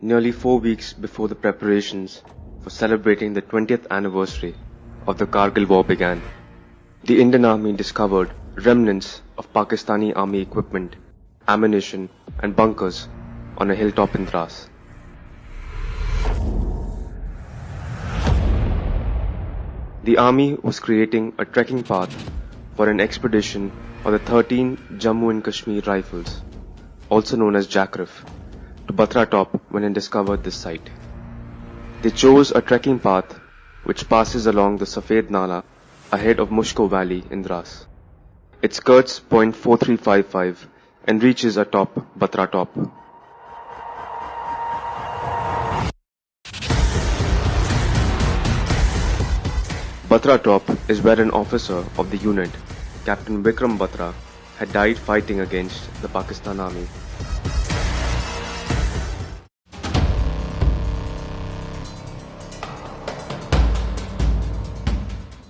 nearly 4 weeks before the preparations for celebrating the 20th anniversary of the Kargil War began, the Indian Army discovered remnants of Pakistani Army equipment, ammunition and bunkers on a hilltop in Dras. The Army was creating a trekking path for an expedition of the 13 Jammu and Kashmir Rifles, also known as Jakrif, to Batra Top when it discovered this site. They chose a trekking path which passes along the Safed Nala ahead of Mushko Valley in Dras. It skirts point 4355 and reaches atop Batra Top. Batra Top is where an officer of the unit, Captain Vikram Batra, had died fighting against the Pakistan Army.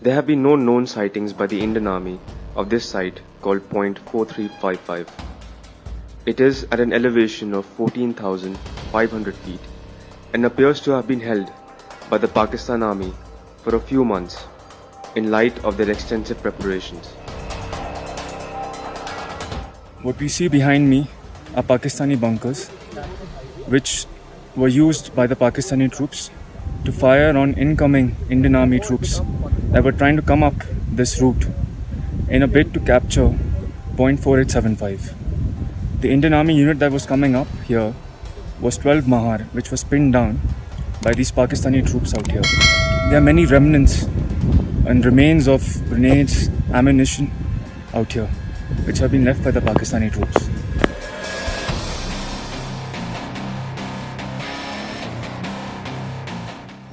There have been no known sightings by the Indian Army of this site called point 4355. It is at an elevation of 14,500 feet and appears to have been held by the Pakistan Army for a few months in light of their extensive preparations. What we see behind me are Pakistani bunkers, which were used by the Pakistani troops to fire on incoming Indian Army troops that were trying to come up this route in a bid to capture point 4875. The Indian Army unit that was coming up here was 12 Mahar, which was pinned down by these Pakistani troops out here. There are many remnants and remains of grenades, ammunition out here, which have been left by the Pakistani troops.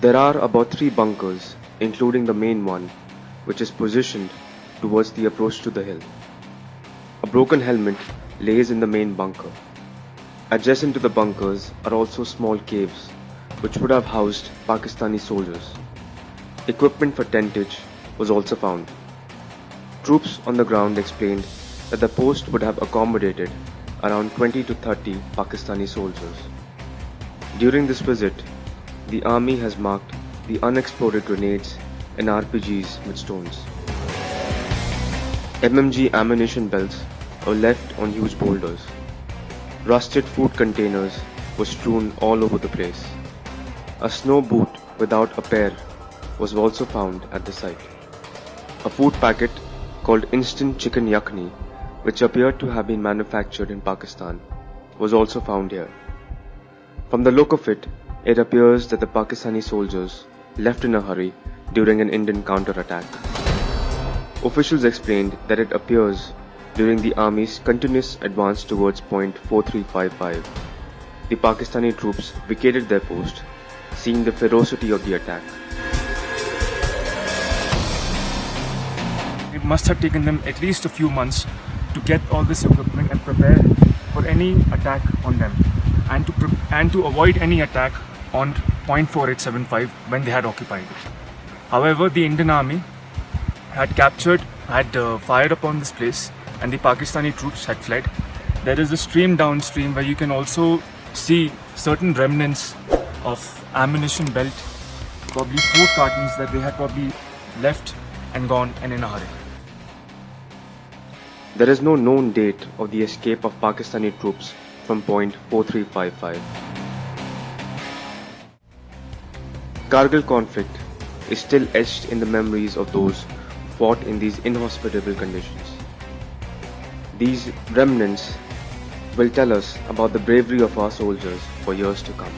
There are about 3 bunkers, including the main one, which is positioned towards the approach to the hill. A broken helmet lays in the main bunker. Adjacent to the bunkers are also small caves, which would have housed Pakistani soldiers. Equipment for tentage was also found. Troops on the ground explained that the post would have accommodated around 20 to 30 Pakistani soldiers. During this visit, the Army has marked the unexploded grenades and RPGs with stones. MMG ammunition belts were left on huge boulders. Rusted food containers were strewn all over the place. A snow boot without a pair was also found at the site. A food packet called Instant Chicken Yakhni, which appeared to have been manufactured in Pakistan, was also found here. From the look of it, it appears that the Pakistani soldiers left in a hurry during an Indian counterattack. Officials explained that it appears during the Army's continuous advance towards point 4355. The Pakistani troops vacated their post, seeing the ferocity of the attack. It must have taken them at least a few months to get all this equipment and prepare for any attack on them, and to avoid any attack on point 4875 when they had occupied it. However, the Indian Army had fired upon this place, and the Pakistani troops had fled. There is a stream downstream where you can also see certain remnants of ammunition belt, probably food cartons that they had probably left and gone and in a hurry. There is no known date of the escape of Pakistani troops from point 4355. Kargil conflict is still etched in the memories of those who fought in these inhospitable conditions. These remnants will tell us about the bravery of our soldiers for years to come.